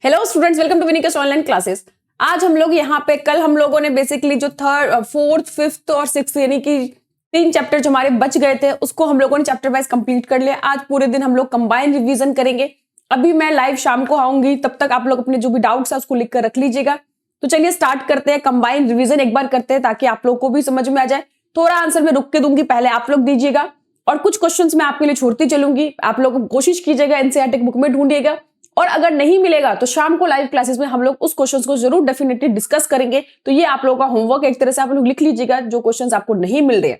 Hello students, welcome to Vinicus online classes. आज हम लोग यहाँ पे कल हम लोगों ने बेसिकली जो थर्ड फोर्थ फिफ्थ और सिक्स यानी कि 3 चैप्टर जो हमारे बच गए थे उसको हम लोगों ने चैप्टर वाइज कंप्लीट कर लिया। आज पूरे दिन हम लोग कंबाइन रिवीजन करेंगे। अभी मैं लाइव शाम को आऊंगी, तब तक आप लोग अपने जो भी डाउट्स है उसको लिख कर रख लीजिएगा। तो चलिए स्टार्ट करते हैं, कंबाइन रिविजन एक बार करते हैं ताकि आप लोग को भी समझ में आ जाए। थोड़ा आंसर मैं रुक के दूंगी, पहले आप लोग दीजिएगा और कुछ क्वेश्चंस मैं आपके लिए छोड़ती चलूंगी। आप लोग कोशिश कीजिएगा एनसीईआरटी बुक में ढूंढिएगा, और अगर नहीं मिलेगा तो शाम को लाइव क्लासेस में हम लोग उस क्वेश्चंस को जरूर डेफिनेटली डिस्कस करेंगे। तो ये आप लोगों का होमवर्क, एक तरह से आप लोग लिख लीजिएगा जो क्वेश्चंस आपको नहीं मिल रहे हैं।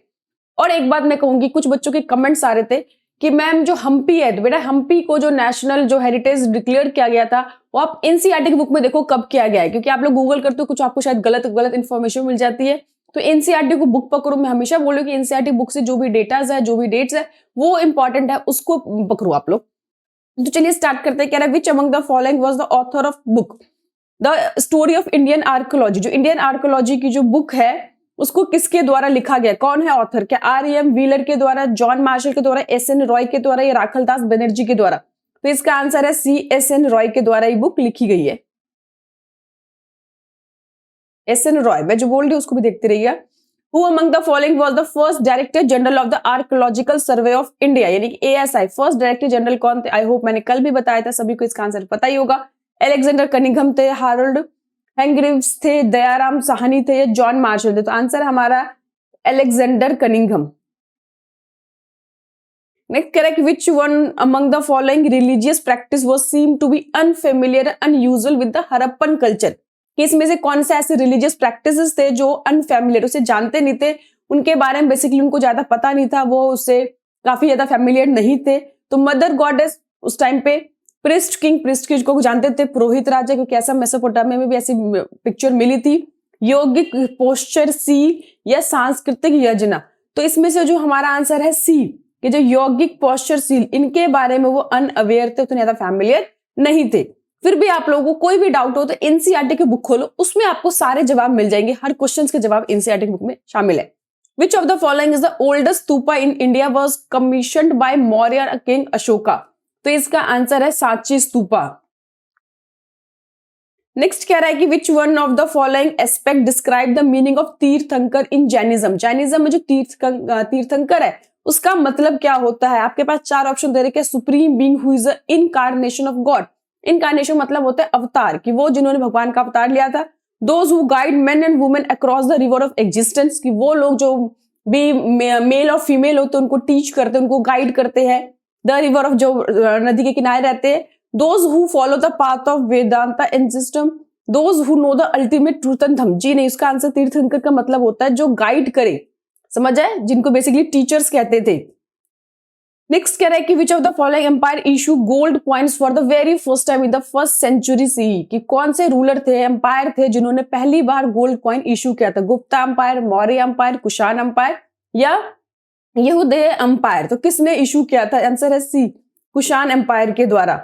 और एक बात मैं कहूंगी, कुछ बच्चों के कमेंट्स आ रहे थे कि मैम जो हम्पी है, तो बेटा हम्पी को जो नेशनल जो हेरिटेज डिक्लेयर किया गया था वो आप एनसीईआरटी की बुक में देखो कब किया गया है, क्योंकि आप लोग गूगल करते हो कुछ आपको शायद गलत इन्फॉर्मेशन मिल जाती है। तो एनसीईआरटी को बुक पकड़ो। मैं हमेशा बोलूं कि एनसीईआरटी बुक से जो भी डेटाज है, जो भी डेट्स है वो इंपॉर्टेंट है, उसको पकड़ो आप लोग। तो चलिए स्टार्ट करते हैं। कह रहा है which among the following was the author of book the story of Indian archaeology. जो इंडियन आर्कोलॉजी की जो बुक है उसको किसके द्वारा लिखा गया, कौन है ऑथर? क्या आर.एम. व्हीलर के द्वारा, जॉन मार्शल के द्वारा, एस.एन. रॉय के द्वारा या राखलदास बनर्जी के द्वारा? तो इसका आंसर है सी, एस.एन. रॉय के द्वारा ये बुक लिखी गई है। एस.एन. रॉय, मैं जो बोल रही हूँ उसको भी देखते रहिएगा। Who among the following was the first Director General of the Archaeological Survey of India, यानी कि ASI, फर्स्ट डायरेक्टर जनरल कौन थे? आई होप मैंने कल भी बताया था, सभी को इसका आंसर पता ही होगा। अलेक्जेंडर कनिंघम थे, हारोल्ड हेंग्रीव्स थे, दयाराम साहनी थे या जॉन मार्शल थे? तो आंसर हमारा Alexander Cunningham. Next correct, which one among the following religious practice was seem to be unfamiliar unusual with the Harappan culture? कि इसमें से कौन से ऐसे रिलीजियस प्रैक्टिसेस थे जो अनफैमिलियर, उसे जानते नहीं थे, उनके बारे में बेसिकली उनको ज्यादा पता नहीं था, वो उससे काफी ज्यादा फैमिलियर नहीं थे? तो मदर गॉडेस उस टाइम पे, प्रिस्ट किंग, प्रिस्ट किंग को जानते थे, पुरोहित राजा, क्योंकि ऐसा मेसोपोटामिया में भी ऐसी पिक्चर मिली थी, यौगिक पोस्चर सी या सांस्कृतिक यजना? तो इसमें से जो हमारा आंसर है सी, कि जो यौगिक पोस्चर सी, इनके बारे में वो अनअवेयर थे, उतने ज्यादा फैमिलियर नहीं थे। फिर भी आप लोगों को कोई भी डाउट हो तो एनसीईआरटी की बुक खोलो, उसमें आपको सारे जवाब मिल जाएंगे। हर क्वेश्चन के जवाब एनसीईआरटी की बुक में शामिल है। Which of the following is the oldest stupa in India was commissioned by Maurya king Ashoka? तो इसका आंसर है सांची स्तूपा। नेक्स्ट कह रहा है कि विच one of the following aspect describe the meaning of तीर्थंकर इन जैनिज्म? जैनिज्म में जो तीर्थंकर है उसका मतलब क्या होता है? आपके पास 4 ऑप्शन दे रखे हैं। Supreme being who is the incarnation of God. Incarnation मतलब होता है अवतार, कि वो जिन्होंने भगवान का अवतार लिया था। Those who guide main and women across the river of existence, कि वो लोग जो भी मेल और फीमेल होते हैं उनको टीच करते हैं, उनको गाइड करते हैं द रिवर ऑफ, जो नदी के किनारे रहते हैं। Those who follow the path of Vedanta and system, those who know the ultimate truth and Dhamma. जी नहीं, उसका आंसर तीर्थंकर का मतलब होता है जो गाइड करे, समझ आए, जिनको बेसिकली टीचर्स कहते थे। नेक्स्ट कह रहा है कि which of the following empire issue gold coins for the very first time in the first century C? कि कौन से रूलर थे, एम्पायर थे, जिन्होंने पहली बार गोल्ड कॉइन इशू किया था? Gupta empire, Maurya empire, Kushan empire या यहूदय एम्पायर? तो किसने इशू किया था? आंसर है सी, कुषाण एम्पायर के द्वारा।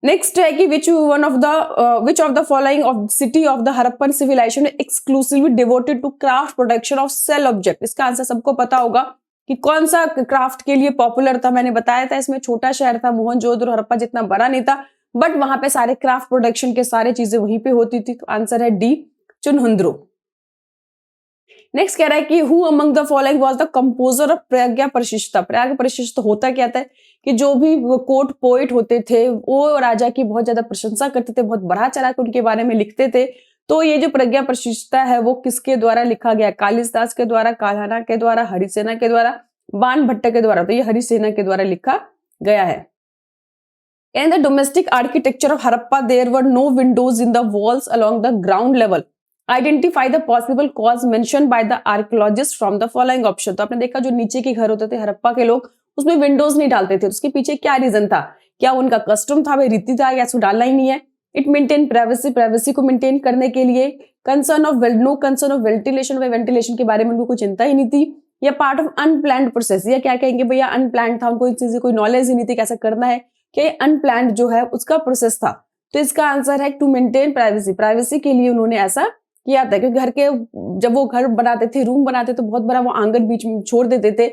नेक्स्ट है कि which of the following of city of the Harappan civilization exclusively devoted to craft production of shell object? इसका आंसर सबको पता होगा कि कौन सा क्राफ्ट के लिए पॉपुलर था। मैंने बताया था इसमें छोटा शहर था मोहनजोदड़ो, हरप्पा जितना बड़ा नहीं था, बट वहां पे सारे क्राफ्ट प्रोडक्शन के सारे चीजें वहीं पे होती थी। तो आंसर है डी, चुनहुंद्रो। नेक्स्ट कह रहा है कि who among the following was the composer of Prajna Parishishta? Prajna Parishishta होता क्या था? कि जो भी कोर्ट पोइट होते थे वो राजा की बहुत ज्यादा प्रशंसा करते थे, बहुत बढ़ा चढ़ा के उनके बारे में लिखते थे। तो ये जो प्रज्ञा परिशिष्टा है वो किसके द्वारा लिखा गया? कालिदास के द्वारा, काल्हना के द्वारा, हरिसेना के द्वारा, बाणभट्ट के द्वारा? तो ये हरिसेना के द्वारा लिखा गया है। In the domestic architecture of Harappa, there were no windows in the walls along the ground level. Identify the possible cause mentioned by the archaeologists from the following option. तो आपने देखा जो नीचे के घर होते थे हरप्पा के लोग, उसमें विंडोज नहीं डालते थे। उसके पीछे क्या रीजन था? क्या उनका कस्टम था, भाई रीति था, या उसको डालना ही नहीं है? इट मेंटेन प्राइवेसी, प्राइवेसी को मेंटेन करने के लिए। Concern of no concern of ventilation, वे वेंटिलेशन के बारे में उनको कोई चिंता ही नहीं थी। या पार्ट ऑफ अनप्लान्ड प्रोसेस, या क्या कहेंगे भैया अनप्लान्ड था, उनको इस चीज की कोई नॉलेज ही नहीं थी कैसे करना है, कि अनप्लान्ड जो है उसका प्रोसेस था। तो इसका आंसर है टू मेंटेन प्राइवेसी, प्राइवेसी के लिए उन्होंने ऐसा किया था। क्योंकि घर के जब वो घर बनाते थे, रूम बनाते तो बहुत बड़ा वो आंगन बीच में छोड़ देते थे,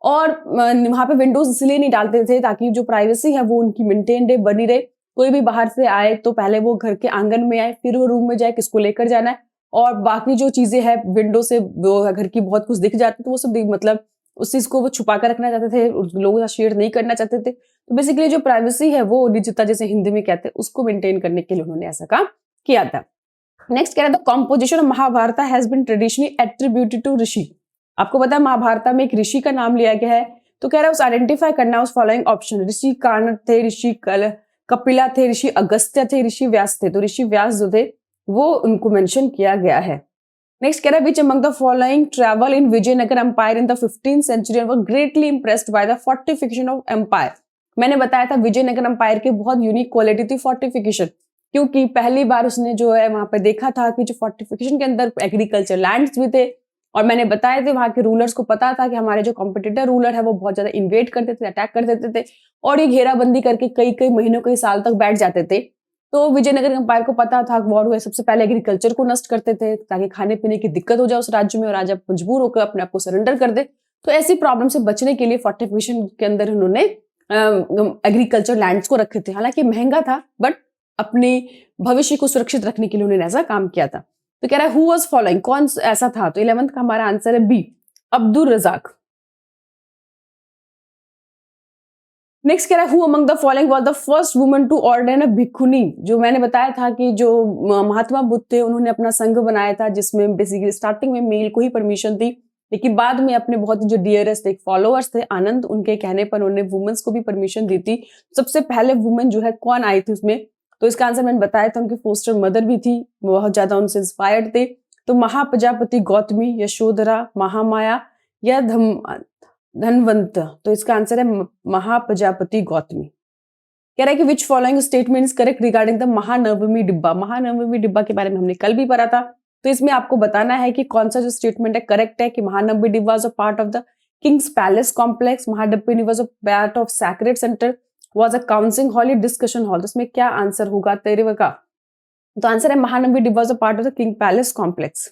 और वहां पे विंडोज इसलिए नहीं डालते थे ताकि जो प्राइवेसी है वो उनकी मेंटेन रहे, बनी रहे। कोई भी बाहर से आए तो पहले वो घर के आंगन में आए, फिर वो रूम में जाए, किसको लेकर जाना है, और बाकी जो चीजें हैं विंडो से वो घर की बहुत कुछ दिख जाती तो वो सब मतलब उस चीज को वो छुपा कर रखना चाहते थे, लोगों का शेयर नहीं करना चाहते थे। तो बेसिकली जो प्राइवेसी है वो निजता जैसे हिंदी में कहते हैं उसको मेंटेन करने के लिए उन्होंने ऐसा काम किया था। नेक्स्ट कह रहा था composition of Mahabharata has been traditionally attributed to rishi. आपको पता है महाभारत में एक ऋषि का नाम लिया गया है, तो कह रहा है उस आइडेंटिफाई करना उस फॉलोइंग ऑप्शन, ऋषि कर्ण थे, ऋषि कपिला थे, ऋषि अगस्त्य थे, ऋषि व्यास थे। तो ऋषि व्यास जो थे वो उनको मेंशन किया गया है। नेक्स्ट कह रहा है which among the following travel in Vijayanagara empire in the 15th century and were greatly impressed by the fortification of empire. मैंने बताया था विजयनगर एम्पायर की बहुत यूनिक क्वालिटी थी फोर्टिफिकेशन, क्योंकि पहली बार उसने जो है वहां पर देखा था कि जो फोर्टिफिकेशन के अंदर एग्रीकल्चर लैंड्स भी थे, और मैंने बताया थे वहां के रूलर्स को पता था कि हमारे जो कॉम्पिटिटर रूलर है वो बहुत ज्यादा इन्वेड करते थे, अटैक कर देते थे, और ये घेराबंदी करके कई कई महीनों कई साल तक बैठ जाते थे। तो विजयनगर एम्पायर को पता था वॉर हुए सबसे पहले एग्रीकल्चर को नष्ट करते थे ताकि खाने पीने की दिक्कत हो जाए उस राज्य में और राजा मजबूर होकर अपने आप को सरेंडर कर दे। तो ऐसी प्रॉब्लम से बचने के लिए फोर्टिफिकेशन के अंदर उन्होंने एग्रीकल्चर लैंड्स को रखे थे। हालांकि महंगा था बट अपने भविष्य को सुरक्षित रखने के लिए उन्होंने ऐसा काम किया था। तो कह रहा है हु वाज फॉलोइंग, कौन ऐसा था? तो 11th का हमारा आंसर है बी, अब्दुल रजाक। नेक्स्ट कह रहा है who among the following was the first woman to ordain a bhikshuni. जो मैंने बताया था कि जो महात्मा बुद्ध थे उन्होंने अपना संघ बनाया था जिसमें बेसिकली स्टार्टिंग में मेल को ही परमिशन थी, लेकिन बाद में अपने बहुत जो डियरेस्ट एक फॉलोअर्स थे आनंद, उनके कहने पर उन्होंने वुमेन्स को भी परमिशन दी थी। सबसे पहले वुमेन जो है कौन आई थी उसमें, तो इसका आंसर मैंने बताया था उनकी फोस्टर मदर भी थी, बहुत ज्यादा उनसे इंस्पायर्ड थे। तो महाप्रजापति गौतमी, यशोधरा, महामाया या धनवंत। तो इसका आंसर है महाप्रजापति गौतमी। कह रहा है कि which following statement is correct regarding the Mahanavami डिब्बा। महानवमी डिब्बा के बारे में हमने कल भी पढ़ा था, तो इसमें आपको बताना है कि कौन सा जो स्टेटमेंट है करेक्ट है कि Mahanavami Dibba was a part of the Kings palace complex, Mahanavami was a part of sacred centre, was a council hall, discussion hall. तो इसमें क्या आंसर होगा तेरे का? तो आंसर है Mahanavami Dibba was a part of the king palace complex.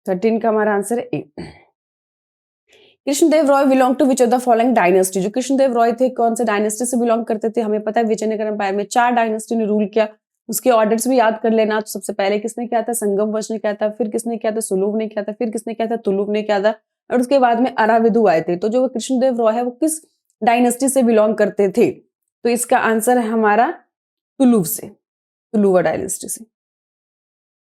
13 का हमारा आंसर है A. Krishnadeva Raya belong to which of the following dynasty. जो कृष्णदेव रॉय थे कौन से डायनेस्टी से बिलोंग करते थे? हमें पता है विजयनगर एम्पायर में 4 डायनेस्टी ने रूल किया, उसके ऑर्डर्स भी याद कर लेना। तो सबसे पहले किसने किया था? संगम वंश ने किया था, फिर किसने किया था? सुलुभ ने किया था, फिर किसने किया था? तुलुभ ने किया था, और उसके बाद में अराविदु आए थे। तो जो कृष्णदेव रॉय है वो किस डायनेस्टी से बिलोंग करते थे? तो इसका आंसर है हमारा तुलुभ से, तुलुवा डायनेस्टी से।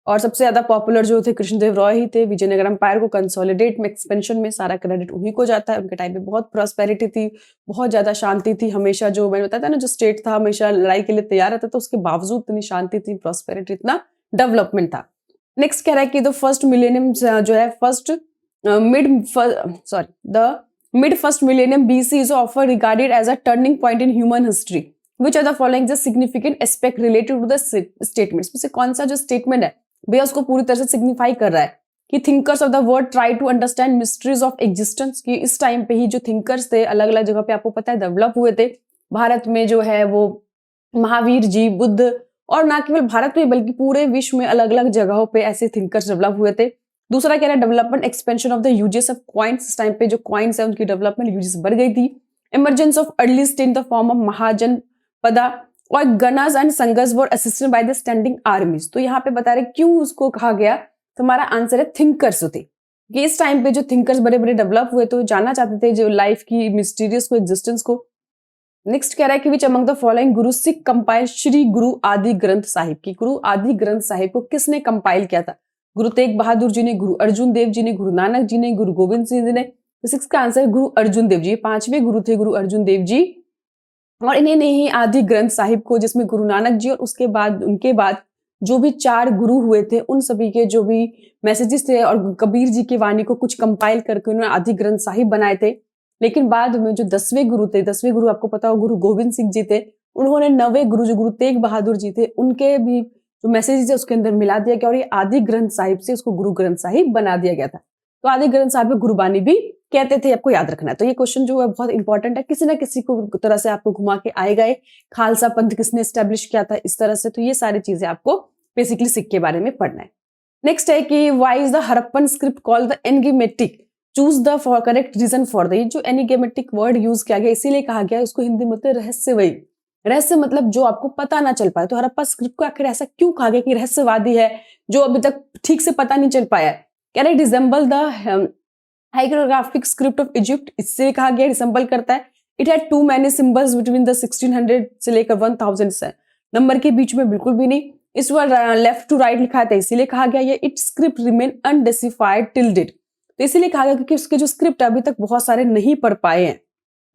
और सबसे ज्यादा पॉपुलर जो थे कृष्णदेव रॉय ही थे। विजयनगर एम्पायर को कंसोलिडेट में एक्सपेंशन में सारा क्रेडिट उन्हीं को जाता है। उनके टाइम पे बहुत प्रॉस्पेरिटी थी, बहुत ज्यादा शांति थी, हमेशा जो मैंने बताया था ना जो स्टेट था हमेशा लड़ाई के लिए तैयार रहता था, उसके बावजूद इतनी शांति थी, प्रॉस्पेरिटी, इतना डेवलपमेंट था। नेक्स्ट कह रहा है कि द फर्स्ट मिलेनियम जो है mid first millennium BC is ऑफर regarded as a turning point in human history. Which are the following the significant aspect related to the statements. में से कौन सा जो स्टेटमेंट है भैया उसको पूरी तरह से सिग्निफाई कर रहा है कि thinkers of the world try to understand mysteries of existence. कि इस टाइम पे ही जो थिंकर्स थे अलग अलग जगह पे आपको पता है डेवलप हुए थे। भारत में जो है वो महावीर जी, बुद्ध, और ना केवल भारत में बल्कि पूरे विश्व में अलग अलग जगहों पे ऐसे थिंकर्स डेवलप हुए थे। दूसरा कह रहा है development expansion of the uses of coins. इस टाइम पे जो कॉइन्स है उनकी डेवलपमेंट यूजेस बढ़ गई थी। Emergence of early state in the form of Mahajanapada और ganas and sanghas were assisted by the standing armies. तो यहाँ पे बता रहे क्यों उसको कहा गया, तो हमारा आंसर है थिंकर्स थे कि इस टाइम पे जो थिंकर्स बड़े बड़े डेवलप हुए तो जानना चाहते थे जो लाइफ की मिस्टीरियस को, एग्जिस्टेंस को। नेक्स्ट कह रहा है कि विच among the following Guru Sikh compile Shri गुरु आदि ग्रंथ साहिब की। गुरु आदि ग्रंथ साहिब को किसने कंपाइल किया था? गुरु तेग बहादुर जी ने, गुरु अर्जुन देव जी ने, गुरु नानक जी ने, गुरु गोविंद सिंह जी ने। तो 6 का आंसर है गुरु अर्जुन देव जी। 5वें गुरु थे गुरु अर्जुन देव जी, और इन्हें ही आदि ग्रंथ साहिब को, जिसमें गुरु नानक जी और उसके बाद उनके बाद जो भी 4 गुरु हुए थे उन सभी के जो भी मैसेजेस थे और कबीर जी की वाणी को कुछ कंपाइल करके उन्होंने आदि ग्रंथ साहिब बनाए थे। लेकिन बाद में जो 10वें गुरु थे, 10वें गुरु आपको पता हो गुरु गोविंद सिंह जी थे, उन्होंने 9वें गुरु जो गुरु तेग बहादुर जी थे उनके भी जो मैसेजेस है उसके अंदर मिला दिया गया और ये आदि ग्रंथ साहिब से उसको गुरु ग्रंथ साहिब बना दिया गया था। तो आदि ग्रंथ साहिब को गुरुबानी भी कहते थे, आपको याद रखना है। तो ये क्वेश्चन जो है बहुत इंपॉर्टेंट है, किसी ना किसी को तरह से आपको घुमा के आएगा। खालसा पंथ किसने एस्टेब्लिश किया था, इस तरह से। तो ये सारी चीजें आपको बेसिकली सिक्के के बारे में पढ़ना है। नेक्स्ट है कि why is the Harappan script called the enigmatic. Choose the for correct reason for the, ये जो एनिगमेटिक वर्ड यूज किया गया इसीलिए कहा गया, इसको हिंदी में होते रहस्यमयी। रहस्य मतलब जो आपको पता ना चल पाए। तो हड़प्पा स्क्रिप्ट को आखिर ऐसा क्यों कहा गया कि रहस्यवादी है, जो अभी तक ठीक से पता नहीं चल पाया है? Can it resemble the hieroglyphic script of Egypt, इससे कहा गया रिसेंबल करता है। It had too many symbols between the 1600 से लेकर 1000 से, नंबर के बीच में बिल्कुल भी नहीं। इस बार लेफ्ट टू राइट लिखा था इसीलिए कहा गया ये। It script remain undeciphered till date, तो इसीलिए कहा गया क्योंकि उसके जो स्क्रिप्ट अभी तक बहुत सारे नहीं पढ़ पाए हैं,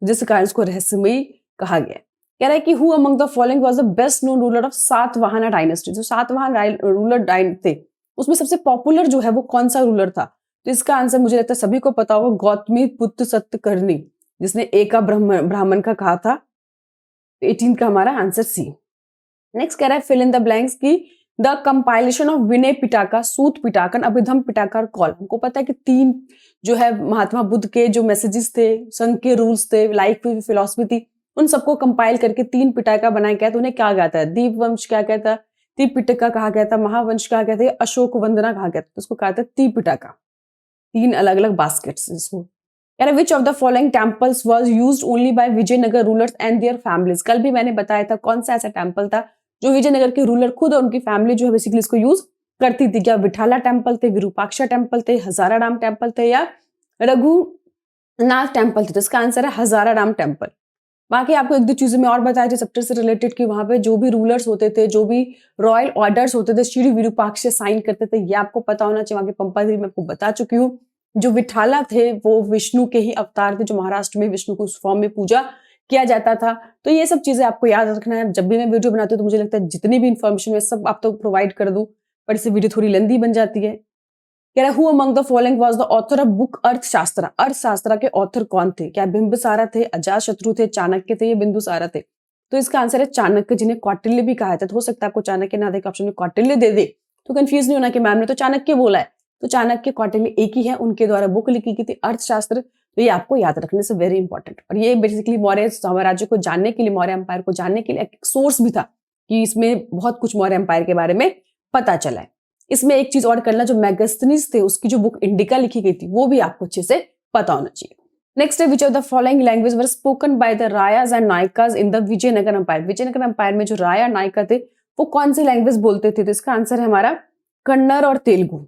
जिस कारण इसको रहस्यमयी कहा गया। कह रहा है कि who among the following was the best known ruler of Satavahana dynasty, जो सातवाहन रूलर थे उसमें सबसे पॉपुलर जो है वो कौन सा रूलर था? तो इसका आंसर मुझे लगता है सभी को पता होगा, गौतमी पुत्र सत्यकर्णी, जिसने एका ब्राह्मण का कहा था। 18 का हमारा आंसर सी। नेक्स्ट कह रहा है फिल इन द ब्लैंक्स की द कंपाइलेशन ऑफ विनय पिटाका, सूत पिटाकन, अभिधम पिटाका और कॉल। हमको पता है कि 3 जो है महात्मा बुद्ध के जो मैसेजेस थे, संघ के रूल्स थे, लाइफ फिलॉसफी थी, उन सबको कंपाइल करके 3 पिटाका बनाया गया। तो उन्हें क्या कहता है? दीप वंश क्या कहता है? त्रिपिटका कहा गया था। महावंश कहा गया था। अशोक वंदना कहा गया था। तो उसको कहा था त्रिपिटका। 3 अलग अलग बास्केट्स इसको। Which of the following temples was used only by Vijayanagara rulers and their families. कल भी मैंने बताया था कौन सा ऐसा टेम्पल था जो विजयनगर के रूलर खुद और उनकी फैमिली जो है बेसिकली इसको यूज करती थी। क्या विठाला टेम्पल थे, विरूपाक्षा टेम्पल थे, हजाराराम टेम्पल थे या रघुनाथ टेम्पल थे? तो इसका आंसर है हजाराराम टेम्पल। बाकी आपको एक दो चीजें मैं और बताया थी चैप्टर से रिलेटेड कि वहां पे जो भी रूलर्स होते थे, जो भी रॉयल ऑर्डर्स होते थे, श्री विरूपाक्ष साइन करते थे, ये आपको पता होना चाहिए। वहां के पंपाधिरी मैं आपको बता चुकी हूँ। जो विठाला थे वो विष्णु के ही अवतार थे, जो महाराष्ट्र में विष्णु को उस फॉर्म में पूजा किया जाता था। तो ये सब चीजें आपको याद रखना है। जब भी मैं वीडियो बनाती हूँ तो मुझे लगता है जितनी भी इन्फॉर्मेशन है सब आप तो प्रोवाइड कर दूं, पर इससे वीडियो थोड़ी लेंदी बन जाती है। कह रहा है who among the following was the author of book अर्थशास्त्र। अर्थशास्त्र के ऑथर कौन थे? क्या बिंबिसारा थे, अजातशत्रु थे, चाणक्य थे या बिंदुसारा थे? तो इसका आंसर है चाणक्य, जिन्हें कौटिल्य भी कहा था। तो हो सकता है आपको चाणक्य ना देकर ऑप्शन में कौटिल्य दे दे, तो कंफ्यूज नहीं होना कि मैम ने तो चाणक्य बोला है। तो चाणक्य कौटिल्य एक ही है, उनके द्वारा बुक लिखी गई थी अर्थशास्त्र। तो ये आपको याद रखने से वेरी इंपॉर्टेंट। और ये बेसिकली मौर्य साम्राज्य को जानने के लिए, मौर्य एम्पायर को जानने के लिए एक सोर्स भी था कि इसमें बहुत कुछ मौर्य एम्पायर के बारे में पता चला है। इसमें एक चीज और करना, जो मैगस्थनीज थे उसकी जो बुक इंडिका लिखी गई थी वो भी आपको अच्छे से पता होना चाहिए। नेक्स्ट है which of the following language were spoken by the Rayas and Nayakas in the Vijayanagara empire. Vijayanagara empire में जो राया नायका थे वो कौन सी लैंग्वेज बोलते थे? तो इसका आंसर है हमारा कन्नड़ और तेलुगु।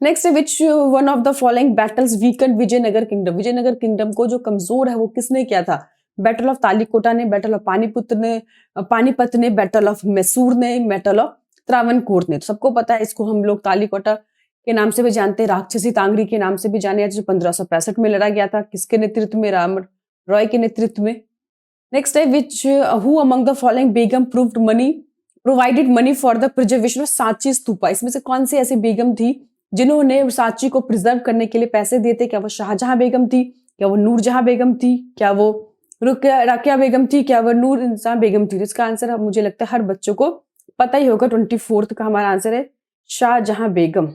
नेक्स्ट है which one of the following battles weaken Vijayanagara kingdom. Vijayanagara kingdom को जो कमजोर है वो किसने किया था? बैटल ऑफ तालिकोटा ने, बैटल ऑफ पानीपत ने, बैटल ऑफ मैसूर ने, बैटल ऑफ त्रावणकोर ने। तो सबको पता है, इसको हम लोग तालिकोटा के नाम से भी जानते हैं, राक्षसी तांगरी के नाम से भी जाने जाते, जो 1565 में लड़ा गया था। किसके नेतृत्व में? राम रॉय के नेतृत्व में। नेक्स्ट है which who among the following Begum provided money for the preservation of Sanchi stupa. इसमें से कौन सी ऐसी बेगम थी जिन्होंने सांची को प्रिजर्व करने के लिए पैसे दिए थे? क्या वो शाहजहां बेगम थी? क्या वो नूरजहां बेगम थी? क्या वो राकिया बेगम थी? क्या वो नूर इंसान बेगम थी? इसका आंसर मुझे लगता है हर बच्चों को पता ही होगा। 24 का हमारा आंसर है शाहजहां बेगम।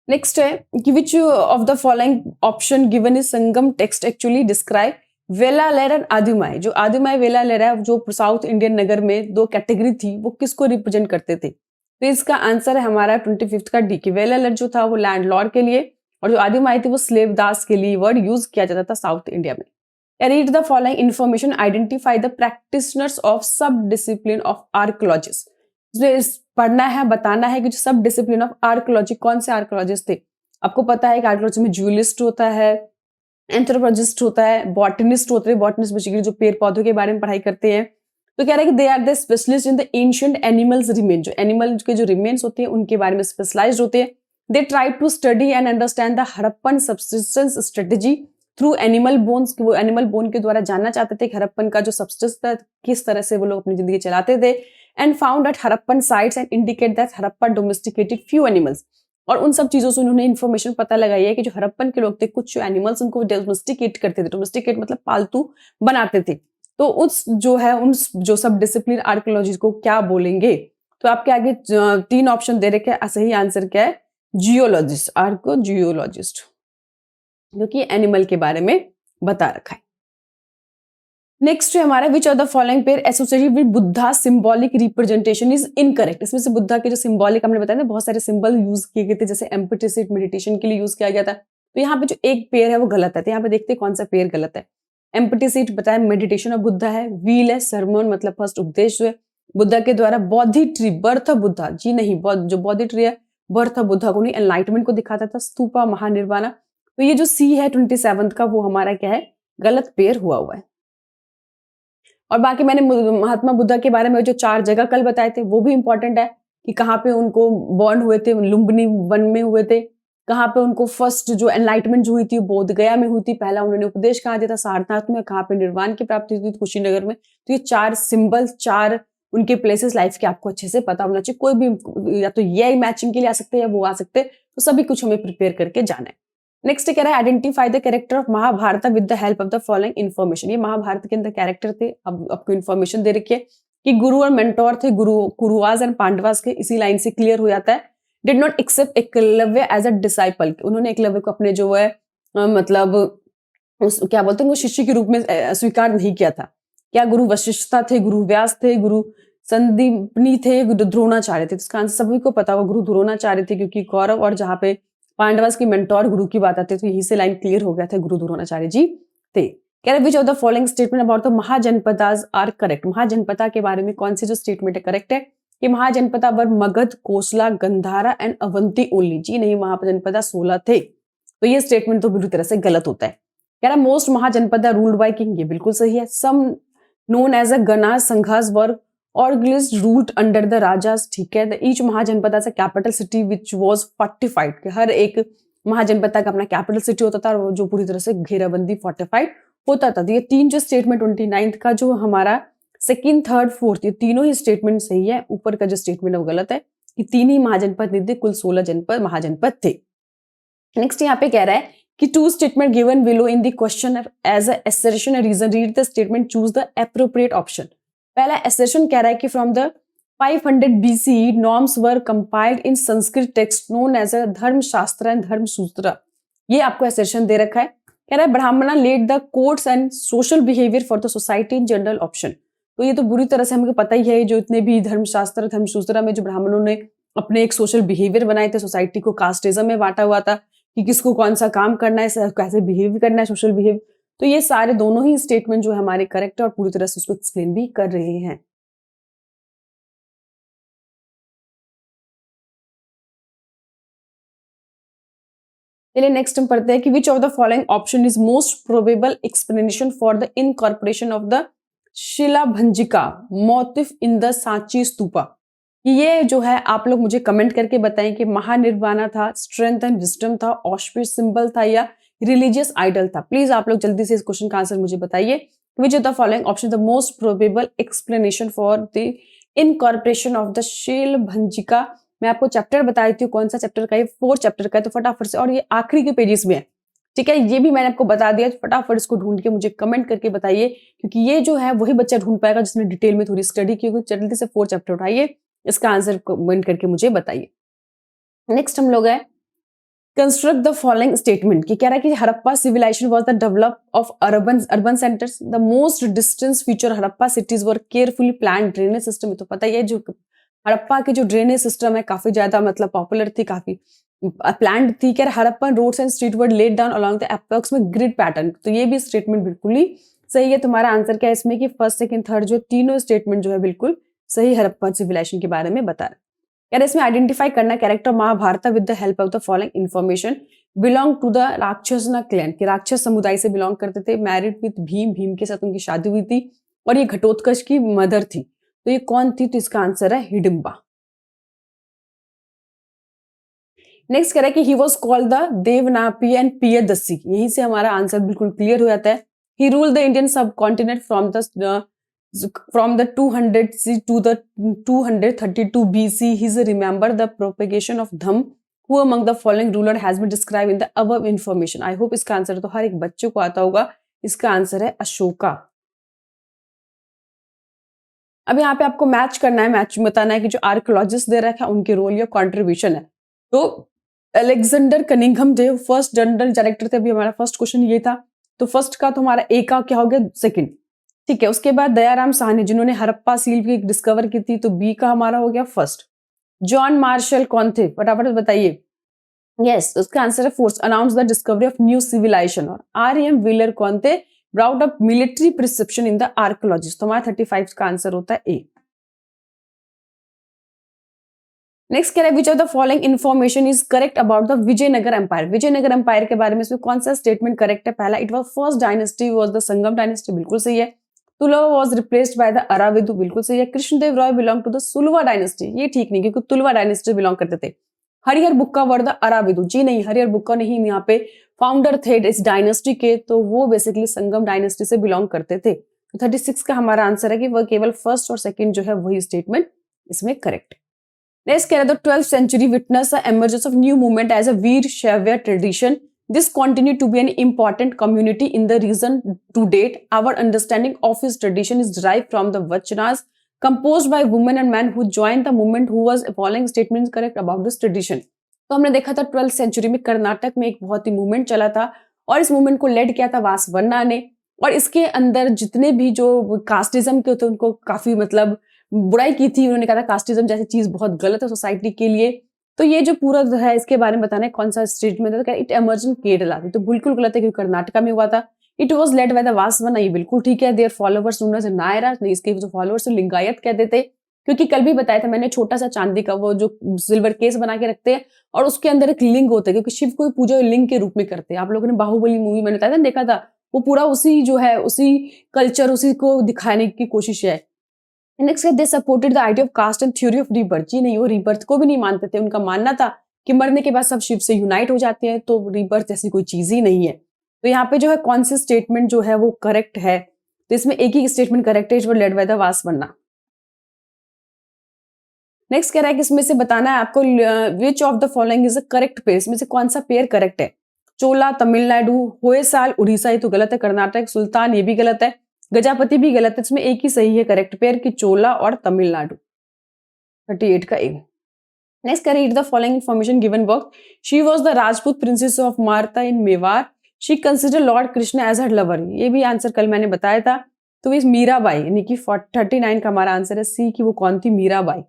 नेक्स्ट है कि which of the following option given is Sangam text actually describe Vellalar and Adimai. जो आदिमाई वेलालेर है, जो साउथ इंडियन नगर में 2 कैटेगरी थी, वो किसको रिप्रेजेंट करते थे? तो इसका आंसर है हमारा 25 का डी, की वेलालेर जो था वो लैंडलॉर्ड के लिए और जो आदिमाई थी वो स्लेव दास के लिए वर्ड यूज किया जाता था साउथ इंडिया में। Read the following information, identify the practitioners of सब डिसिप्लिन ऑफ आर्कोलॉजिस्ट। पढ़ना है, बताना है कि जो सब डिसिप्लिन ऑफ आर्कोलॉजी कौन से आर्कोलॉजिस्ट थे। आपको पता है कि आर्कोलॉजी में जूलिस्ट होता है, एंथ्रोपोलॉजिस्ट होता है, बॉटनिस्ट होते हैं। बॉटनिस्ट बेसिकली जो पेड़ पौधों के बारे में पढ़ाई करते हैं। तो कह रहा है कि they are the specialist in the ancient animals remain. जो एनिमल के जो रिमेन्स होते हैं उनके बारे में स्पेशलाइज्ड होते हैं। They try to study and understand the Harappan subsistence strategy through animal bones. वो एनिमल बोन के द्वारा जानना चाहते थे कि हड़प्पन का जो सब्सिस्टेंस था किस तरह से वो लोग अपनी जिंदगी चलाते थे। And found at Harappan sites and indicate that Harappa domesticated few animals. और उन सब चीजों से उन्होंने इन्फॉर्मेशन पता लगाई है कि जो हड़प्पन के लोग थे, कुछ जो एनिमल्स उनको डोमेस्टिकेट करते थे। डोमेस्टिकेट मतलब पालतू बनाते थे। तो उस जो है उन जो सब डिसिप्लिन आर्कोलॉजी को क्या बोलेंगे? तो आपके आगे 3 ऑप्शन दे रखे हैं। सही आंसर क्या है? जियोलॉजिस्ट, आर्को जियोलॉजिस्ट, जो कि एनिमल के बारे में बता रखा है। नेक्स्ट है हमारा विच of the following pair associated with Buddha symbolic representation is incorrect. इसमें से बुद्धा के जो सिंबॉलिक हमने बताया ना, बहुत सारे सिंबल यूज किए गए थे, जैसे एम्प्टी सीट मेडिटेशन के लिए यूज किया गया था, तो यहाँ पे जो एक पेयर है वो गलत है। तो यहाँ पे देखते हैं कौन सा पेयर गलत है। एम्प्टी सीट बताया मेडिटेशन ऑफ बुद्धा है, व्हील है सरमन मतलब फर्स्ट उपदेश जो है बुद्धा के द्वारा, बौद्धि tree birth of Buddha ji नहीं, जो बौद्धि ट्री है बर्थ ऑफ बुद्धा को नहीं, एनलाइटमेंट को दिखाता था, स्तूपा महानिर्वाणा। तो ये जो सी है 27 का वो हमारा क्या है, गलत पेयर हुआ है। और बाकी मैंने महात्मा बुद्धा के बारे में जो 4 जगह कल बताए थे वो भी इंपॉर्टेंट है कि कहाँ पे उनको बॉर्न हुए थे, लुम्बिनी वन में हुए थे, कहाँ पे उनको फर्स्ट जो एनलाइटमेंट जो हुई थी बोध गया में हुई थी, पहला उन्होंने उपदेश कहाँ दिया था, सारनाथ में, कहाँ पे निर्वाण की प्राप्ति हुई थी, कुशीनगर में। तो ये 4 सिंबल, 4 उनके प्लेसेस लाइफ के आपको अच्छे से पता होना चाहिए। कोई भी या तो ये मैचिंग के लिए आ सकते हैं या वो आ सकते हैं, तो सभी कुछ हमें प्रिपेयर करके जाना है। नेक्स्ट कह रहा है identify the character of Mahabharata with the help of the following information. ये महाभारत के अंदर कैरेक्टर थे, अब आपको इन्फॉर्मेशन दे रखी है कि गुरु और मेंटोर थे, गुरु कुरुवास एंड पांडवास के, इसी लाइन से क्लियर हो जाता है। Did not accept Eklavya as a disciple, उन्होंने एकलव्य को अपने जो है मतलब उस क्या बोलते हैं वो शिष्य के रूप में स्वीकार नहीं किया था। क्या गुरु वशिष्ठता थे, गुरु व्यास थे, गुरु संदीपनी थे, गुरु द्रोणाचार्य थे। इसका आंसर सभी को पता होगा, गुरु द्रोणाचार्य थे, क्योंकि कौरव और जहाँ पे पांडवास की मेंटोर गुरु की बात आती है तो यहीं से लाइन क्लियर हो गया था, गुरु द्रोणाचार्य जी थे। कह रहे which of the following statement about the Mahajanapadas are correct. Mahajanapada के बारे में कौन सी जो स्टेटमेंट है करेक्ट है कि महाजनपदा वर मगध, कोसला, गंधारा एंड अवंती ओनली। जी नहीं, महाजनपदा 16 थे। तो ये स्टेटमेंट तो पूरी तरह से गलत होता है। कह रहा most Mahajanapada ruled by king, ये बिल्कुल सही है। Some known as a ganas sanghas were Orglis ruled under the Rajas, ठीक है। ईच महाजनपदा से capital city which was fortified, हर एक महाजनपदा का अपना कैपिटल सिटी होता था और जो पूरी तरह से घेराबंदी फोर्टिफाइड होता था। तो ये 3 जो स्टेटमेंट 29 का जो हमारा सेकंड, थर्ड, फोर्थ, ये तीनों ही स्टेटमेंट सही है। ऊपर का जो स्टेटमेंट है वो गलत है कि 3 ही महाजनपद नहीं थे, कुल 16 जनपद महाजनपद थे। नेक्स्ट यहाँ पे कह रहा है कि 2 statement given below in the question as a assertion and reason, read the statement, choose the appropriate option। पहला एसेशन कह रहा है कि from the 500 BC norms were compiled in Sanskrit text known as a Dharmashastra and धर्मसूत्र। ये आपको assertion दे रखा है। कह रहा है Brahmana laid the codes and social behaviour for the society in general option. तो ये तो बुरी तरह से हमको पता ही है, जो इतने भी धर्मशास्त्र धर्मसूत्र में जो ब्राह्मणों ने अपने एक सोशल बिहेवियर बनाए थे, सोसाइटी को कास्टिज्म में बांटा हुआ था कि किसको कौन सा काम करना है, कैसे बिहेव करना है, सोशल बिहेव। तो ये सारे दोनों ही स्टेटमेंट जो है हमारे करेक्ट है और पूरी तरह से उसको एक्सप्लेन भी कर रहे हैं। चलिए नेक्स्ट हम पढ़ते हैं कि which of the following option is most probable explanation for the incorporation of the shalabhanjika motif in the Sanchi stupa. ये जो है आप लोग मुझे कमेंट करके बताएं कि महानिर्वाणा था, स्ट्रेंथ एंड विजडम था, ऑस्पिस सिंबल था या रिलीजियस आइडल था। प्लीज आप लोग जल्दी से इस क्वेश्चन का आंसर मुझे बताइए। Which of the following option the most probable explanation for the incorporation of the shalabhanjika. मैं आपको चैप्टर बता देती हूँ कौन सा चैप्टर का है, 4 चैप्टर का है, तो फटाफट से, और ये आखिरी के पेजेस में है, ठीक है। ये भी मैंने आपको बता दिया, फटाफट इसको ढूंढ के मुझे कमेंट करके बताइए, क्योंकि ये जो है वही बच्चा ढूंढ पाएगा जिसने डिटेल में थोड़ी स्टडी की होगी। जल्दी से 4 चैप्टर उठाइए, इसका आंसर कमेंट करके मुझे बताइए। नेक्स्ट हम लोग है कंस्ट्रक्ट द फॉलोइंग स्टेटमेंट की। कह रहा है कि Harappa civilization was the develop of urban centres, the most distance feature Harappa cities were carefully plan drainage system. तो पता ही है जो हड़प्पा की जो ड्रेनेज सिस्टम है काफी ज्यादा मतलब पॉपुलर थी, काफी प्लान्ड थी। कह रहा Harappan roads and street were laid down along the approximate grid pattern. तो ये भी स्टेटमेंट बिल्कुल ही सही है। तुम्हारा आंसर क्या है इसमें कि फर्स्ट, सेकंड, थर्ड जो तीनों स्टेटमेंट जो है बिल्कुल सही हड़प्पन सिविलाइजेशन के बारे में बता रहे हैं। यार इसमें आइडेंटिफाई करना character Mahabharata with the help of the following information. Belong to the राक्षसना क्लैन, के राक्षस समुदाय से बिलोंग करते थे। मैरिड विद भीम, भीम के साथ उनकी शादी हुई थी, और ये घटोत्कच की मदर थी। तो ये कौन थी? तो इसका आंसर है हिडिंबा। नेक्स्ट कह रहा है कि he was called the Devanampiya and Piyadassi. यहीं से हमारा आंसर बिल्कुल क्लियर हो जाता है। He ruled the Indian subcontinent from the 200 C to the 232 BC. He remember the propagation of Dham. Who among the following ruler has been described in the above information? I hope इसका answer तो हर एक बच्चे को आता होगा। इसका answer है अशोका। अब यहाँ पे आपको मैच करना है, मैच बताना है कि जो आर्कियोलॉजिस्ट दे रखा है उनके रोल या कॉन्ट्रीब्यूशन है। तो अलेक्जेंडर कनिंघम थे फर्स्ट जनरल डायरेक्टर थे। अभी हमारा फर्स्ट क्वेश्चन ये था, तो फर्स्ट का तो हमारा ए का क्या हो गया, सेकंड। ठीक है, उसके बाद दयाराम साहनी जिन्होंने हड़प्पा सील की डिस्कवर की थी, तो बी का हमारा हो गया फर्स्ट। जॉन मार्शल कौन थे, फटाफट बताइए। यस, उसका आंसर है fourth, announce the discovery of new civilization. और आर.एम. व्हीलर कौन थे, brought up military prescription in the archaeologist. तो हमारा 35 का आंसर होता है ए। नेक्स्ट कह रहा है which of the following information is correct about the Vijayanagara empire. Vijayanagara empire के बारे में इसमें कौन सा स्टेटमेंट करेक्ट है। पहला, it was first dynasty was the Sangam dynasty, बिल्कुल सही है। Tuluva was replaced by the Aravidu, बिल्कुल सही है। Krishnadeva Raya belong to the Saluva dynasty, ये ठीक नहीं क्योंकि तुलवा डायनेस्टी बिलोंग करते थे। हरिहर बुक्का वर द अराविदु, जी नहीं, हरिहर बुक्का नहीं यहाँ पे फाउंडर थे इस डायनेस्टी के, तो वो बेसिकली संगम डायनेस्टी से बिलोंग करते थे। तो 36 का हमारा आंसर है कि वह केवल फर्स्ट और सेकंड जो है वही स्टेटमेंट इसमें करेक्ट। नेक्स्ट कह रहे थे 12th century witnessed the emergence of new movement as a Veer Shaiva tradition. This continued to be an important community in the region to date. Our understanding of his tradition is derived from the vachanas composed by women and men who joined the movement, who was following statements correct about this tradition. तो हमने देखा था 12th century में कर्नाटक में एक बहुत ही movement चला था और इस मूवमेंट को लेड किया था वासवन्ना ने, और इसके अंदर जितने भी जो कास्टिज्म के थे उनको काफी मतलब बुराई की थी। उन्होंने कहा था कास्टिज्म जैसी चीज बहुत गलत है सोसाइटी के लिए। तो ये जो पूरा है इसके बारे में बताना है कौन सा स्टेटमेंट है, तो इट एमर्ज इन केरला, तो बिल्कुल गलत है क्योंकि कर्नाटका में हुआ था। It was led by the Basavanna, ये बिल्कुल ठीक है। देयर फॉलोवर्स नोन एज नायरा, नहीं इसके जो फॉलोवर्स लिंगायत कहते थे, क्योंकि कल भी बताया था मैंने छोटा सा चांदी का वो जो सिल्वर केस बना के रखते हैं और उसके अंदर एक लिंग होता है, क्योंकि शिव को पूजा लिंग के रूप में करते हैं। आप लोगों ने बाहुबली मूवी मैंने बताया था देखा था, वो पूरा उसी जो है उसी कल्चर उसी को दिखाने की कोशिश है। Next they supported the idea of caste and theory of rebirth, जी नहीं, वो रीबर्थ को भी नहीं मानते थे। उनका मानना था कि मरने के बाद सब शिव से यूनाइट हो जाते हैं, तो रीबर्थ जैसी कोई चीज ही नहीं है। तो यहाँ पे जो है कौन सी स्टेटमेंट जो है वो करेक्ट है, तो इसमें एक ही स्टेटमेंट करेक्ट है, it was led by the Basavanna. Next कह रहा है कि इसमें से बताना है आपको which of the following is a correct pair, इसमें से कौन सा पेयर करेक्ट है। चोला तमिलनाडु, होयसाल उड़ीसा, ये तो गलत है। कर्नाटक सुल्तान, ये भी गलत है। गजापति भी गलत है। इसमें एक ही सही है करेक्ट पेयर की चोला और तमिलनाडु। 38 का ए। नेक्स्ट कह read the following information given work. She was the Rajput princess of Merta in Mewar, she consider lord Krishna as her lover, ये भी आंसर कल मैंने बताया था। तो इस मीराबाई यानी कि 39 का हमारा आंसर है सी की वो कौन थी, Mirabai.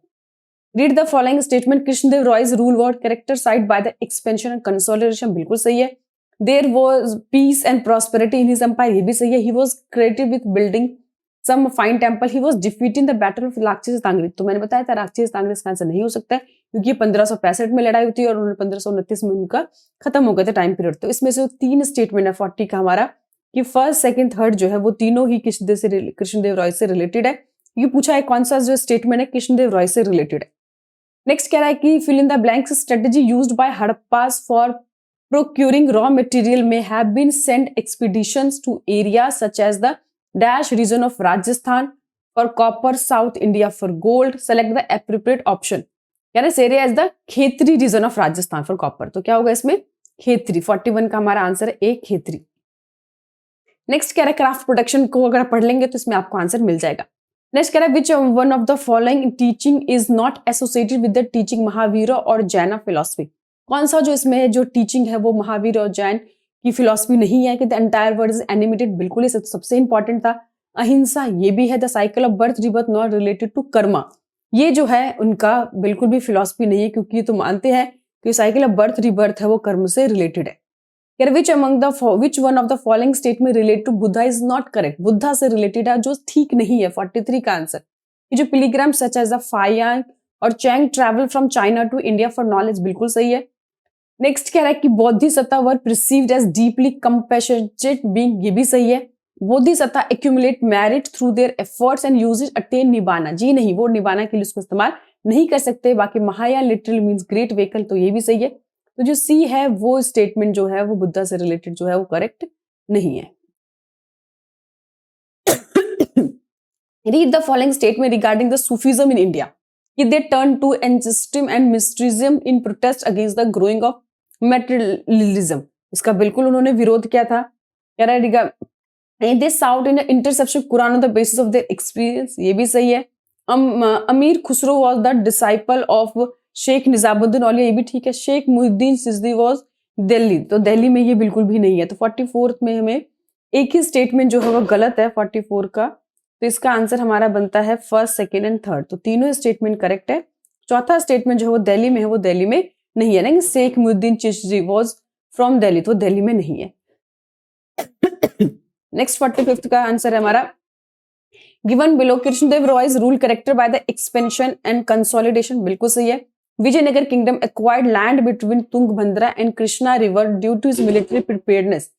Read the following statement, Krishnadeva Raya's rule were characterised by the expansion and consolidation, बिल्कुल सही है। There was peace and prosperity in his empire, ये भी सही है। He was creative with building some fine temple. He was defeating the battle of राक्षस तांगरी, तो मैंने बताया था राक्षस तांगरी इसका आंसर नहीं हो सकता है क्योंकि 1565 में लड़ाई हुई थी और उन्होंने 1529 में उनका खत्म हो गया था टाइम पीरियड। तो इसमें से तीन स्टेटमेंट है 40 का हमारा कि फर्स्ट सेकंड थर्ड जो है वो तीनों ही कृष्णदेव रॉय से रिलेटेड है। ये पूछा है कौन सा जो स्टेटमेंट है कृष्णदेव रॉय से रिलेटेड है। नेक्स्ट कह रहा है कि fill in the blanks, strategy used by Harappas for procuring raw material may have been sent expeditions to areas such as the dash region of Rajasthan for copper, South India for gold. Select the appropriate option. यानी area as the Khetri region of Rajasthan for copper. तो क्या होगा इसमें खेतरी। 41 का हमारा answer है ए Khetri. Next कह रहा है क्राफ्ट प्रोडक्शन को अगर पढ़ लेंगे तो इसमें आपको आंसर मिल जाएगा। नेक्स्ट कह रहा है which one of the following teaching is not associated with the teaching Mahavir और जैन फिलॉसफी, कौन सा जो इसमें जो टीचिंग है वो महावीर और जैन की फिलॉसफी नहीं है। कि the entire world is animated, बिल्कुल ही सबसे इंपॉर्टेंट था। अहिंसा, ये भी है। The cycle of birth rebirth not related to karma, ये जो है उनका बिल्कुल भी फिलॉसफी नहीं है क्योंकि ये तो मानते हैं कि साइकिल ऑफ बर्थ रिबर्थ है वो कर्म से रिलेटेड है। Which one of the following statement related to Buddha is not correct, Buddha से रिलेटेड है जो ठीक नहीं है। 43 का आंसर। ये जो पिलीग्राम सच एज द फायांग और चैंग travel from China to India for knowledge, बिल्कुल सही है। नेक्स्ट कह रहा है कि bodhisattva were perceived as deeply compassionate being, ये भी सही है। Bodhisattva accumulate merit through their efforts and uses attain nibbana, जी नहीं, वो निबाना के लिए उसको इस्तेमाल नहीं कर सकते। बाकी Mahayana literal means great vehicle, तो ये भी सही है। तो जो सी है वो स्टेटमेंट जो है वो बुद्धा से रिलेटेड जो है वो करेक्ट नहीं है। Read the following statement regarding the Sufism in India. They turned to ancestrism and mysticism in protest against the growing of materialism. इसका बिल्कुल उन्होंने विरोध किया था। कह रहा है they sought in interception Quran on the basis of their experience, ये भी सही है। अमीर Khusro was the disciple of Sheikh Nizamuddin औलिया, ये भी ठीक है। शेख मुहिद्दीन चिश्ती was दिल्ली, तो दिल्ली में ये बिल्कुल भी नहीं है। तो 44 में हमें एक ही स्टेटमेंट जो है वो गलत है 44 का, तो इसका आंसर हमारा बनता है फर्स्ट, सेकेंड एंड थर्ड। तो तीनों स्टेटमेंट करेक्ट है। चौथा स्टेटमेंट जो है वो दिल्ली में है, वो दिल्ली में नहीं है ना, शेख मुहिद्दीन चिश्ती वॉज फ्रॉम दिल्ली, तो दिल्ली में नहीं है। नेक्स्ट 45th का आंसर है हमारा, given below Krishnadeva Raya's rule characterised by the expansion and consolidation, बिल्कुल सही है। Vijayanagar kingdom acquired land between Tungabhadra and Krishna river due to is military preparedness.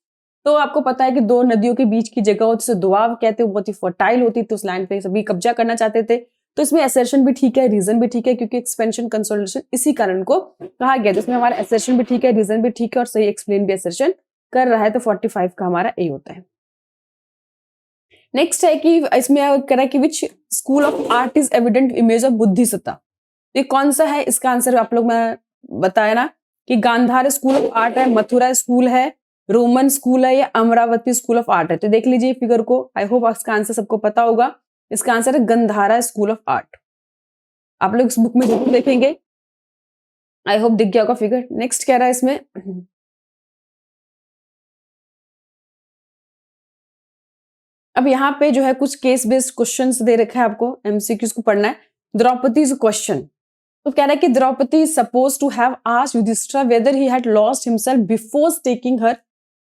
तो आपको पता है कि दो नदियों के बीच की जगह जिसे दोआब कहते हैं, बहुत ही फर्टाइल होती थी, उस लैंड पे सभी कब्जा करना चाहते थे। तो इसमें असर्शन भी ठीक है, रीजन भी ठीक है, क्योंकि एक्सपेंशन कंसोलिडेशन इसी कारण को कहा गया। जिसमें हमारा असर्शन भी ठीक है, रीजन भी ठीक है और सही एक्सप्लेन भी असर्शन कर रहा है। तो 45 का हमारा ए होता है। नेक्स्ट है कि इसमें कह रहा है कि which school of art is evident image of bodhisattva. ये कौन सा है, इसका आंसर आप लोग मैं बताया ना कि गांधार स्कूल ऑफ आर्ट है, मथुरा स्कूल है, रोमन स्कूल है या अमरावती स्कूल ऑफ आर्ट है। तो देख लीजिए फिगर को, आई होप इसका आंसर सबको पता होगा। इसका आंसर है गंधारा स्कूल ऑफ आर्ट। आप लोग इस बुक में जरूर देखेंगे, आई होप दिख गया होगा फिगर। नेक्स्ट कह रहा है इसमें, अब यहाँ पे जो है कुछ केस बेस्ड क्वेश्चंस दे रखा है आपको, एमसीक्यूज को पढ़ना है। द्रौपदी क्वेश्चन, तो कह रहा है कि Draupadi suppose to have asked Yudhishthir whether he had lost himself before taking her.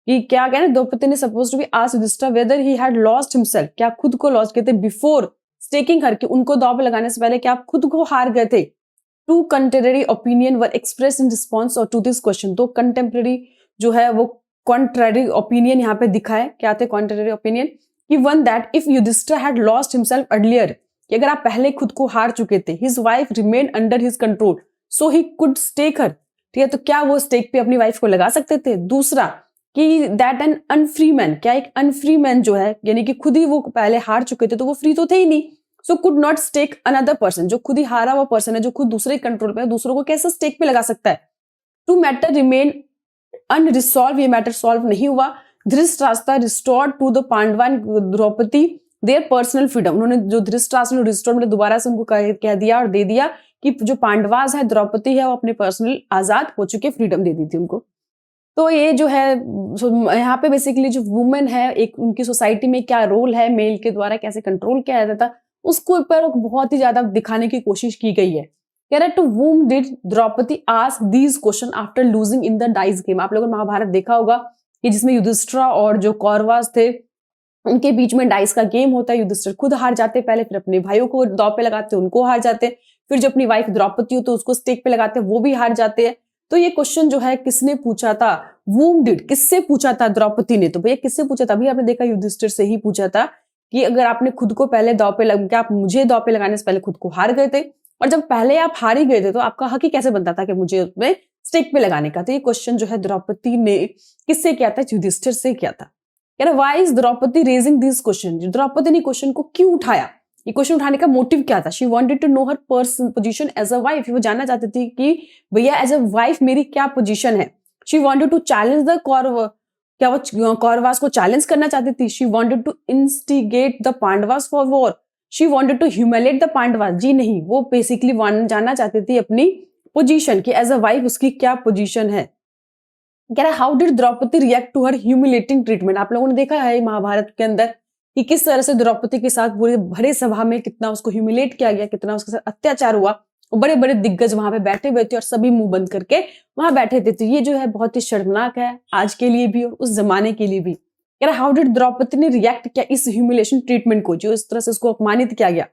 कि क्या कह रहे हैं, द्रौपदी ने suppose to be asked Yudhishthir whether he had lost himself, क्या खुद को लॉस्ट किए थे, बिफोर टेकिंग हर, कि उनको दांव पे लगाने से पहले क्या आप खुद को हार गए थे। Two contrary opinion were express in response to this question. तो कंटेम्प्रेरी जो है वो कॉन्ट्रेरी ओपिनियन यहाँ पे दिखा है। क्या थे कॉन्ट्रेरी ओपिनियन, कि one that if Yudhishthira had lost himself earlier, कि अगर आप पहले खुद को हार चुके थे, his wife remain under his control so he could stake her, ठीक है, तो क्या वो स्टेक पे अपनी वाइफ को लगा सकते थे। दूसरा कि दैट एन अनफ्री मैन, क्या एक अनफ्री मैन जो है, यानी कि खुद ही वो पहले हार चुके थे तो वो फ्री तो थे ही नहीं, so could not stake another person, जो खुद ही हारा हुआ पर्सन है, जो खुद दूसरे कंट्रोल पे है, दूसरों को कैसे स्टेक पे लगा सकता है। टू मैटर रिमेन अनरिसॉल्व, ये मैटर सॉल्व नहीं हुआ। Dhritarashtra restored to the Pandava Draupadi their personal freedom, उन्होंने जो धृतराष्ट्र ने रिस्टोर मतलब दोबारा से उनको कह दिया और दे दिया कि जो पांडवास है, द्रौपदी है, वो अपने पर्सनल आजाद हो चुके, फ्रीडम दे दी थी उनको। तो ये जो है यहाँ पे बेसिकली जो वुमेन है, एक उनकी सोसाइटी में क्या रोल है, मेल के द्वारा कैसे कंट्रोल किया जाता था, उसको ऊपर बहुत ही ज्यादा दिखाने की कोशिश की गई है। कह रहा है to whom did Draupadi ask these question after losing in the dice game. आप लोगों ने महाभारत देखा होगा कि जिसमें युधिष्ठिर और जो कौरवास थे उनके बीच में डाइस का गेम होता है। युधिष्ठिर खुद हार जाते पहले, फिर अपने भाइयों को दांव पे लगाते, उनको हार जाते, फिर जो अपनी वाइफ द्रौपदी हो तो उसको स्टेक पे लगाते, वो भी हार जाते हैं। तो ये क्वेश्चन जो है किसने पूछा था, वूम डिड, किससे पूछा था, द्रौपदी ने। तो भैया किससे पूछा था, अभी आपने देखा युधिष्ठिर से ही पूछा था कि अगर आपने खुद को पहले दांव पे लगा, आप मुझे दांव पे लगाने से पहले खुद को हार गए थे, और जब पहले आप हार ही गए थे तो आपका हक ही कैसे बनता था कि मुझे उसमें स्टेक पे लगाने का। तो ये क्वेश्चन जो है द्रौपदी ने किससे किया था, युधिष्ठिर से किया था। कह रहा why is Draupadi raising this question, Draupadi ने क्वेश्चन को क्यों उठाया, ये क्वेश्चन उठाने का मोटिव क्या था। She wanted to know her person position as a wife, वो जानना चाहती थी कि भैया एज अ वाइफ मेरी क्या पोजीशन है। She wanted to challenge the Kaurava, क्या वो कौरवास को चैलेंज करना चाहती थी। She wanted to instigate the Pandavas for war, she wanted to humiliate the Pandavas, जी नहीं, वो बेसिकली जानना चाहती थी अपनी पोजीशन की एज अ वाइफ उसकी क्या पोजीशन है। कह रहा है how did Draupadi react to her humiliating treatment. आप लोगों ने देखा है महाभारत के अंदर कि किस तरह से द्रौपदी के साथ पूरे भरे सभा में कितना उसको ह्यूमिलेट किया गया, कितना उसके साथ अत्याचार हुआ। बड़े बड़े दिग्गज वहां पे बैठे हुए थे और सभी मुंह बंद करके वहां बैठे थे। तो ये जो है बहुत ही शर्मनाक है आज के लिए भी और उस जमाने के लिए भी। कह रहा हाउ डिड द्रौपदी ने रिएक्ट किया इस ह्यूमिलेशन ट्रीटमेंट को, जो इस तरह से उसको अपमानित किया गया।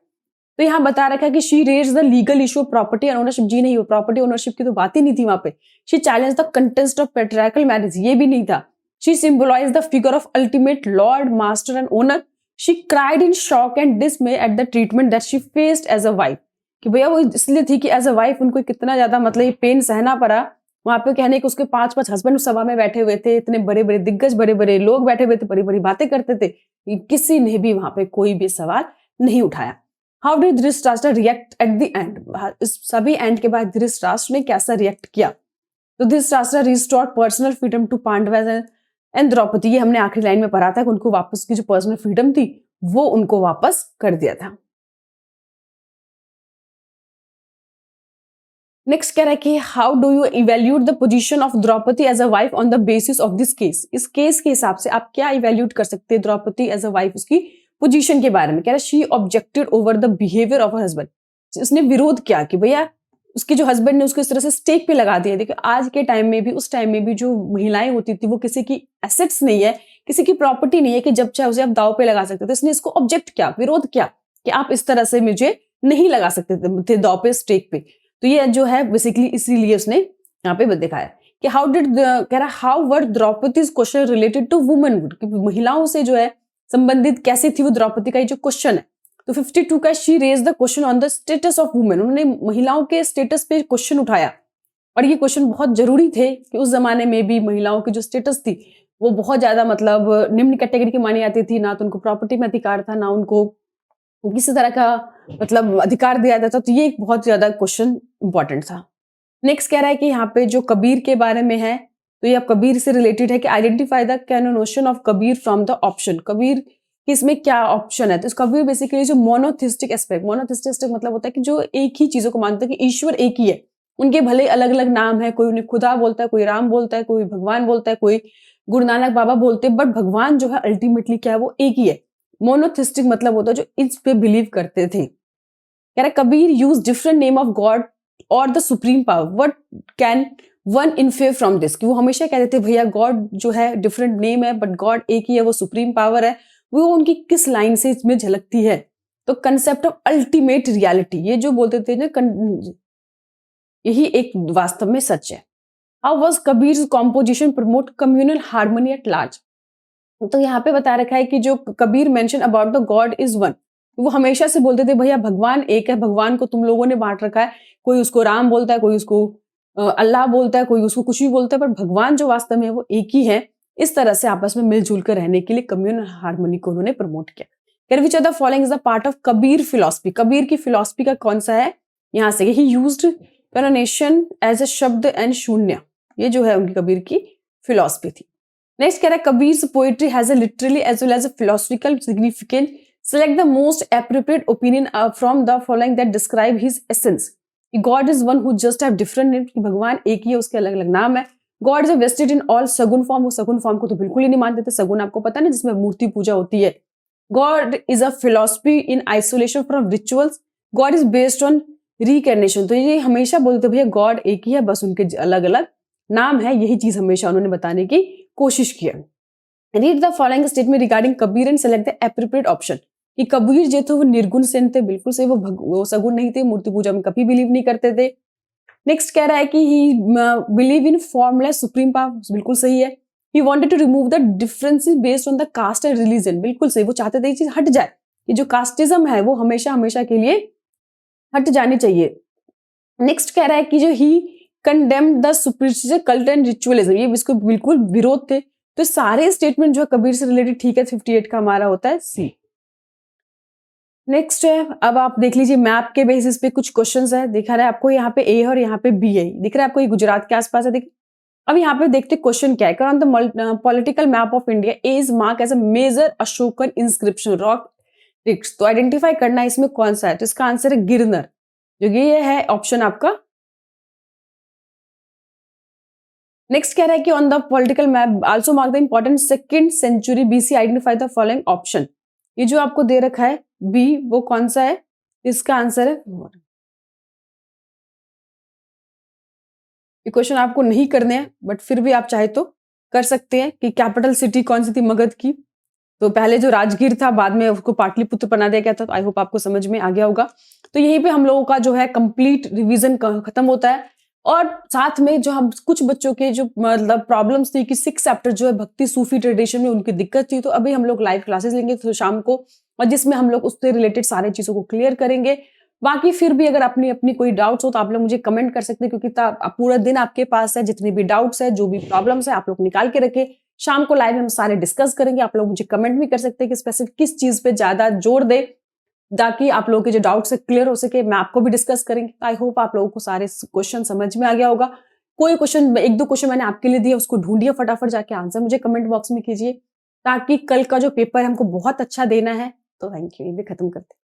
तो यहाँ बता रखा है कि she raise the legal issue of property and ownership, जी नहीं, वो प्रॉपर्टी ओनरशिप की तो बात ही नहीं थी वहां पे। She challenge the contest of patriarchal marriage, ये भी नहीं था। She symbolize the figure of ultimate lord master and owner. She cried in shock and dismay at the treatment that she faced as a wife, कि भैया वो इसलिए थी कि एज अ वाइफ उनको कितना ज्यादा मतलब ये पेन सहना पड़ा। वहां पे कहने कि उसके 5-5 हस्बैंड सभा में बैठे हुए थे, इतने बड़े बड़े दिग्गज, बड़े बड़े लोग बैठे हुए थे, बड़ी बड़ी बातें करते थे, किसी ने भी वहां पे कोई भी सवाल नहीं उठाया। How did Dhritarashtra react at the end, इस सभी एंड के बाद धृतराष्ट्र ने कैसा रिएक्ट किया। तो Dhritarashtra restored personal freedom to Pandavas and Draupadi, ये हमने आखिरी लाइन में पढ़ा था कि उनको वापस की जो पर्सनल फ्रीडम थी वो उनको वापस कर दिया था। नेक्स्ट कह रहा है कि how do you evaluate the position of Draupadi as a wife on the basis of this case. इस केस के हिसाब से आप क्या इवेल्यूट कर सकते हैं द्रौपदी एज अ वाइफ उसकी पोजीशन के बारे में कह रहा है she objected over the behaviour of her husband, उसने विरोध किया कि भैया उसके जो हस्बैंड ने उसको इस तरह से स्टेक पे लगा दिया। देखिए आज के टाइम में भी, उस टाइम में भी जो महिलाएं होती थी वो किसी की एसेट्स नहीं है, किसी की प्रॉपर्टी नहीं है कि जब चाहे उसे आप दाव पे लगा सकते थे। इसने इसको ऑब्जेक्ट किया, विरोध किया कि आप इस तरह से मुझे नहीं लगा सकते थे दाव पे, स्टेक पे। तो ये जो है बेसिकली इसीलिए उसने यहाँ पे दिखाया कि हाउ डिड, कह रहा how were Draupadi's question related to womanhood, महिलाओं से जो है संबंधित कैसी थी वो द्रौपदी का ये जो क्वेश्चन है। तो 52 का she raise the question on the status of women, उन्होंने महिलाओं के स्टेटस पे क्वेश्चन उठाया। और ये क्वेश्चन बहुत जरूरी थे कि उस जमाने में भी महिलाओं की जो स्टेटस थी वो बहुत ज्यादा मतलब निम्न कैटेगरी की मानी जाती थी। ना तो उनको प्रॉपर्टी में अधिकार था, ना उनको किसी तरह का मतलब अधिकार दिया जाता था। तो ये एक बहुत ज्यादा क्वेश्चन इंपॉर्टेंट था। नेक्स्ट कह रहा है कि यहाँ पे जो कबीर के बारे में है, तो ये अब कबीर से रिलेटेड है कि identify the canonisation of Kabir from the option. Kabir कि इसमें क्या ऑप्शन है। तो इसका भी बेसिकली जो मोनोथिस्टिक एस्पेक्ट, मोनोथिस्टिक मतलब होता है कि जो एक ही चीजों को मानते हैं कि ईश्वर एक ही है, उनके भले अलग अलग नाम है, कोई उन्हें खुदा बोलता है, कोई राम बोलता है, कोई भगवान बोलता है, कोई गुरु नानक बाबा बोलते हैं, बट भगवान जो है अल्टीमेटली क्या है, वो एक ही है। मोनोथिस्टिक मतलब होता है जो इस पे बिलीव करते थे। कह रहा Kabir use different name of God और the supreme power, what can one infer from this, कि वो हमेशा कहते थे भैया गॉड जो है डिफरेंट नेम है बट गॉड एक ही है, वो सुप्रीम पावर है। वो उनकी किस लाइन से इसमें झलकती है, तो कंसेप्ट ऑफ अल्टीमेट रियलिटी, ये जो बोलते थे ना, यही एक वास्तव में सच है। How was Kabir composition promote communal harmony at large, तो यहाँ पे बता रखा है कि जो Kabir mention about the God is one, वो हमेशा से बोलते थे भैया भगवान एक है, भगवान को तुम लोगों ने बांट रखा है, कोई उसको राम बोलता है, कोई उसको अल्लाह बोलता है, कोई उसको कुछ भी बोलता है, पर भगवान जो वास्तव में है वो एक ही है। इस तरह से आपस में मिलजुल कर रहने के लिए कम्युनल हार्मनी को उन्होंने प्रमोट किया। Which are the following is the part of Kabir philosophy, Kabir की फिलॉसफी का कौन सा है, यहाँ से ही यूज्ड पेरोनेशन एज अ शब्द एंड शून्य, ये जो है उनकी कबीर की फिलॉसफी थी। नेक्स्ट कह रहा है Kabir poetry has a literally as well as a philosophical significant, select the most appropriate opinion from the following that describe his essence. God is one who just have different names, कि भगवान एक ही है, उसके अलग अलग नाम है। God is vested in all सगुन फॉर्म, वो सगुन फॉर्म को तो बिल्कुल ही नहीं मानते थे। सगुन आपको पता ना, जिसमें मूर्ति पूजा होती है। God is a philosophy in isolation from rituals. God is based on reincarnation, तो ये हमेशा बोलते भैया गॉड एक ही है, बस उनके अलग अलग नाम है। यही चीज हमेशा उन्होंने बताने की कोशिश की है। Read the following statement regarding Kabir and select the appropriate option, कि कबीर जो थे वो निर्गुण सेंट थे, बिल्कुल सही, वो सगुण नहीं थे, मूर्ति पूजा में कभी बिलीव नहीं करते थे। नेक्स्ट कह रहा है कि he believe in formless supreme power, बिल्कुल सही है। He wanted to remove the differences based on the caste and religion, बिल्कुल सही, वो चाहते थे ये चीज हट जाए, ये जो कास्टिज्म है वो हमेशा हमेशा के लिए हट जानी चाहिए। नेक्स्ट कह रहा है कि जो he condemned the superstitious cult and ritualism, ये इसको बिल्कुल विरोध थे। तो सारे स्टेटमेंट जो है कबीर से रिलेटेड ठीक है। 58 का हमारा होता है सी। नेक्स्ट है, अब आप देख लीजिए मैप के बेसिस पे कुछ क्वेश्चंस है, दिखा रहा है आपको यहाँ पे ए और यहाँ पे बी है, दिख रहा है आपको ये गुजरात के आसपास है। देखिए अब यहाँ पे देखते क्वेश्चन क्या है। On the political map of India A is mark as a major Ashokan inscription rock edicts, तो आइडेंटिफाई करना है इसमें कौन सा है। तो इसका आंसर है गिरनर, जो ये है ऑप्शन आपका। नेक्स्ट कह रहा है कि on the political map also mark the important second century BC, identify the following option, ये जो आपको दे रखा है बी, वो कौन सा है, इसका आंसर है। ये क्वेश्चन आपको नहीं करने हैं, बट फिर भी आप चाहे तो कर सकते हैं कि कैपिटल सिटी कौन सी थी मगध की। तो पहले जो राजगीर था, बाद में उसको पाटलिपुत्र बना दिया गया था। तो आई होप आपको समझ में आ गया होगा। तो यहीं पे हम लोगों का जो है कंप्लीट रिवीजन खत्म होता है। और साथ में जो हम कुछ बच्चों के जो मतलब प्रॉब्लम्स थी कि 6 चैप्टर जो है भक्ति सूफी ट्रेडिशन में उनकी दिक्कत थी, तो अभी हम लोग लाइव क्लासेस लेंगे तो शाम को, और जिसमें हम लोग उससे रिलेटेड सारी चीजों को क्लियर करेंगे। बाकी फिर भी अगर अपनी अपनी कोई डाउट्स हो तो आप लोग मुझे कमेंट कर सकते हैं, क्योंकि पूरा दिन आपके पास है। जितनी भी डाउट्स है, जो भी प्रॉब्लम्स है, आप लोग निकाल के रखे। शाम को लाइव हम सारे डिस्कस करेंगे। आप लोग मुझे कमेंट भी कर सकते हैं कि स्पेसिफिक किस चीज पे ज्यादा जोर दे, ताकि आप लोगों के जो डाउट्स है क्लियर हो सके। मैं आपको भी डिस्कस करेंगे। आई होप आप लोगों को सारे क्वेश्चन समझ में आ गया होगा। कोई क्वेश्चन, 1-2 क्वेश्चन मैंने आपके लिए दिया, उसको ढूंढिए फटाफट जाके, आंसर मुझे कमेंट बॉक्स में कीजिए, ताकि कल का जो पेपर है हमको बहुत अच्छा देना है। तो थैंक यू, ये भी खत्म करते हैं।